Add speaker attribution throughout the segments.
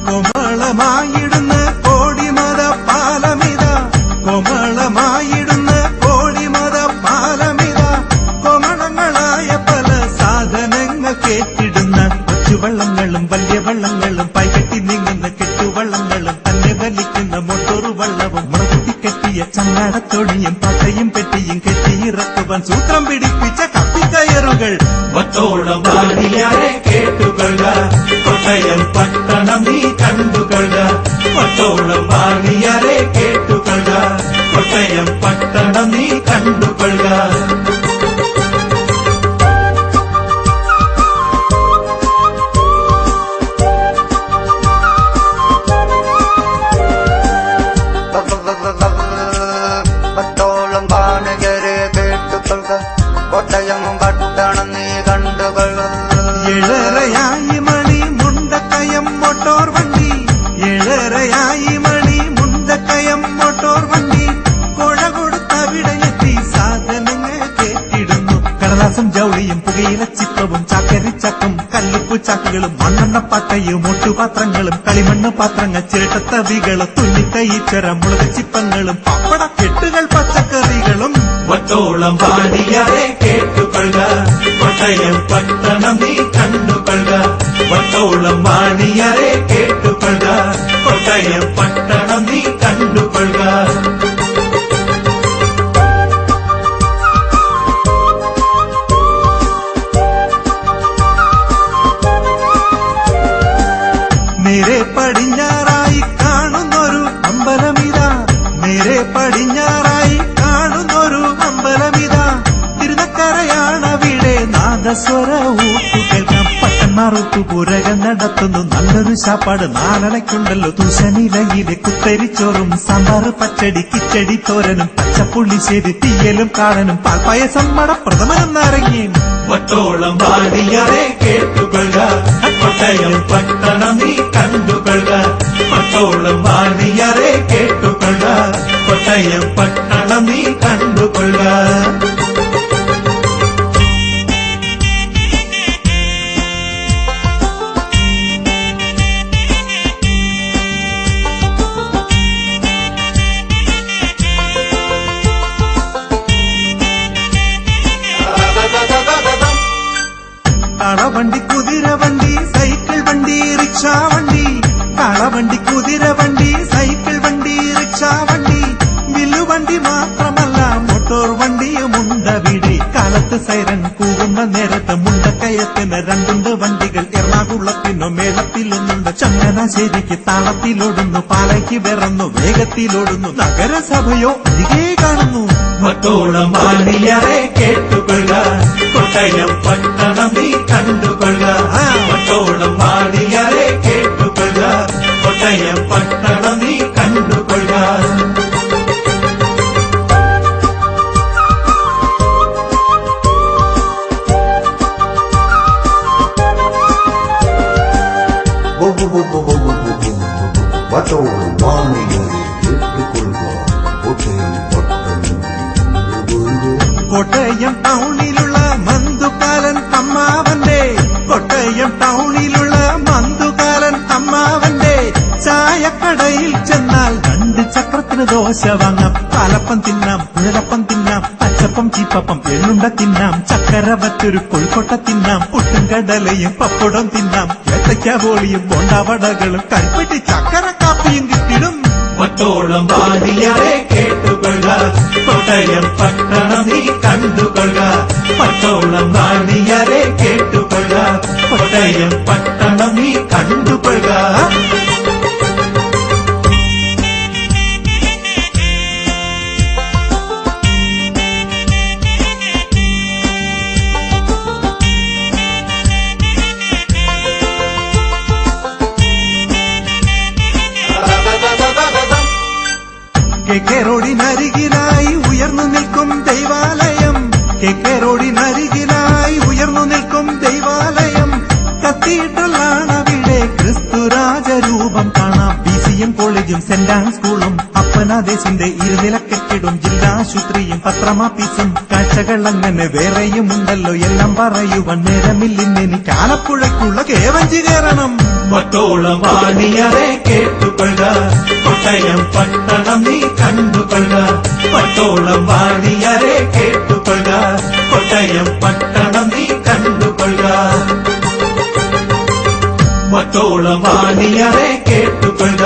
Speaker 1: കോമളമായിടുന്ന കോടിമത പാലമിത, കോമളമായിടുന്ന കോടിമത പാലമിത, കോമളങ്ങളായ പല സാധനങ്ങൾ കേട്ടിടുന്ന കൊച്ചുവള്ളങ്ങളും വലിയ വള്ളങ്ങളും പൈകെട്ടി നീങ്ങുന്ന കെട്ടുവള്ളങ്ങളും തന്നെ വലിക്കുന്ന മോട്ടോറ് വള്ളവും മുറകുത്തിക്കെട്ടിയ ചങ്ങാടത്തോണിയും പട്ടയും പെട്ടിയും കെട്ടിയിറക്കുവാൻ സൂത്രം പിടിപ്പിച്ച കപ്പിക്കയറുകൾ. ഒത്തോളം വാണിയാരെ കേട്ടുകൊള്ളുക, കോട്ടയം പട്ടണം നീ കണ്ടുകൊള്ളുക. ഒത്തോളം വാണിയാരെ കേട്ടുകൊള്ളുക, കോട്ടയം പട്ടണം നീ കണ്ടുകൊള്ളുക.
Speaker 2: കോട്ടയം പട്ടണം നീ കണ്ടുകൊള്ളുക.
Speaker 1: ഏഴരയായി മണി മുണ്ടക്കയം മോട്ടോർ വണ്ടി, ഏഴരയായി മണി മുണ്ടക്കയം മോട്ടോർ വണ്ടി, കുഴ കൊടുത്തവിടെയെത്തി സാധനങ്ങൾ കേട്ടിടുന്നു. കടലാസും ജൗളിയും പുകയിലച്ചിപ്പവും ചാക്കരിച്ചക്കും കല്ലുപ്പു ചാക്കുകളും മണ്ണെണ്ണപ്പാട്ടയും ഒട്ടുപാത്രങ്ങളും കളിമണ്ണ് പാത്രങ്ങൾ ചിരട്ടത്തവികളും തുന്നിക്കൈച്ചര മുളകച്ചിപ്പങ്ങളും പപ്പട കെട്ടുകൾ പച്ചക്കറികളും. ഒത്തോളം വാണിയാരെ കേട്ടുകൊള്ളുക, കോട്ടയം പട്ടണം നീ കണ്ടുകൊള്ളുക. ഒത്തോളം വാണിയാരെ കേട്ടുകൊള്ളുക, കോട്ടയം പട്ടണം നീ കണ്ടുകൊള്ളുക. നേരെ പടിഞ്ഞാറായി കാണുന്നൊരു അമ്പലമിത, നേരെ പടിഞ്ഞാറായി കാണുന്നൊരു അമ്പലമിത, തിരുനക്കരയാണവിടെ നാദസ്വര ഊട്ടുകേൾക്കാം. പട്ടന്മാർ ഊട്ടുപുരക നടത്തുന്നു നല്ലൊരു ശാപ്പാട് നാലണയ്ക്കുണ്ടല്ലോ. തൂശനിലയിലെ കുത്തരിച്ചോറും സാമ്പാറ് പച്ചടി കിച്ചടി തോരനും പച്ചപ്പുള്ളിശ്ശേരി തീയലും കാളനും പാൽപ്പായസം മടപ്രഥമനും നാരങ്ങയും. ഒത്തോളം വാണിയാരെ കേട്ടുകൊള്ളുക, കോട്ടയം പട്ടണം നീ കണ്ടുകൊള്ളുക. ഒത്തോളം വാണിയാരെ കേട്ടുകൊള്ളുക, കോട്ടയം പട്ടണം നീ കണ്ടുകൊള്ളുക. കാളവണ്ടി കുതിരവണ്ടി സൈക്കിൾ വണ്ടി റിക്ഷാ വണ്ടി, കാളവണ്ടി കുതിരവണ്ടി സൈക്കിൾ വണ്ടി റിക്ഷാ വണ്ടി, വില്ലുവണ്ടി മാത്രമല്ല മോട്ടോർ വണ്ടിയുമുണ്ടവിടെ. കാലത്ത് സൈറൻ കൂവുന്ന നേരത്ത് മുണ്ടക്കയത്തിന് രണ്ടുണ്ട് വണ്ടികൾ. എറണാകുളത്തിനോ മേളത്തിലൊന്നുണ്ട്, ചങ്ങനാശ്ശേരിക്ക് താളത്തിലോടുന്നു, പാലയ്ക്ക് വിറന്നു വേഗത്തിലോടുന്നു, നഗരസഭയോ അരികെ കാണുന്നു. ഒത്തോളം വാണിയാരെ കേട്ടുകൊള്ളുക, കോട്ടയം പട്ടണം നീ കണ്ടുകൊള്ളുക. ഒത്തോളം വാണിയാരെ കേട്ടുകൊള്ളുക, കോട്ടയം പട്ടണം നീ കണ്ടുകൊള്ളുക.
Speaker 2: ഒത്തോളം വാണിയാരെ കേട്ടുകൊള്ളുക, കോട്ടയം പട്ടണം.
Speaker 1: കോട്ടയം ടൗണിലുള്ള മന്തുകാലൻ അമ്മാവന്റെ, കോട്ടയം ടൗണിലുള്ള മന്തുകാലൻ അമ്മാവന്റെ ചായക്കടയിൽ ചെന്നാൽ 2 ചക്രത്തിന് ദോശ വാങ്ങാം. പാലപ്പം തിന്നാം, കുഴലപ്പം തിന്നാം, പച്ചപ്പം ചീപ്പപ്പം എള്ളുണ്ട തിന്നാം, ചക്കര വറ്റൊരു കൊഴുക്കൊട്ട തിന്നാം, പുട്ടും കടലയും പപ്പടം തിന്നാം, ഏത്തയ്ക്ക ബോളിയും ബോണ്ടാവടകളും കൽപ്പെട്ടി ചക്കര കാപ്പിയും കിട്ടിടും. ഒത്തോളം വാണിയാരെ കേട്ടുകൊള്ളുക, കോട്ടയം പട്ടണം നീ കണ്ടുകൊള്ളുക. ഒത്തോളം വാണിയാരെ കേട്ടുകൊള്ളുക, കോട്ടയം പട്ടണം നീ കണ്ടുകൊള്ളുക. KK റോഡിനരികിലായി ഉയർന്നു നിൽക്കും ദൈവാലയം, KK റോഡിനരികിലായി ഉയർന്നു നിൽക്കും ദൈവാലയം, കത്തീഡ്രലാണവിടെ ക്രിസ്തുരാജരൂപം കാണാം. BCM കോളേജും സെന്റ് ആൻഡ് സ്കൂളും അപ്പനാദേശിന്റെ ഇരുനില കെട്ടിടും ജില്ലാശുപത്രിയും പത്രമാപ്പീസും കാഴ്ചകൾ അങ്ങനെ വേറെയും ഉണ്ടല്ലോ. എല്ലാം പറയുവാൻ നേരമില്ലെന്നെനിക്ക് ആലപ്പുഴയ്ക്കുള്ള കേവഞ്ചി കയറണം. മറ്റോളം വാണിയറെ കേട്ടുകൊള്ളുക കോട്ടയം പട്ടണം നീ കണ്ടുകൊള്ളുക മറ്റോളം വാണിയറെ കേട്ടുകൊള്ളുക കോട്ടയം പട്ടണം നീ കണ്ടുകൊള്ളുക മറ്റോളം വാണിയറെ കേട്ടുകൊള്ളുക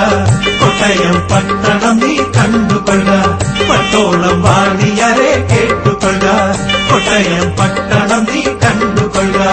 Speaker 1: കോട്ടയം പട്ടണം നീ കണ്ടുകൊള്ളുക മറ്റോളം വാണിയറെ കേട്ടുകൊള്ളുക കോട്ടയം പട്ടണം നീ കണ്ടുകൊള്ളുക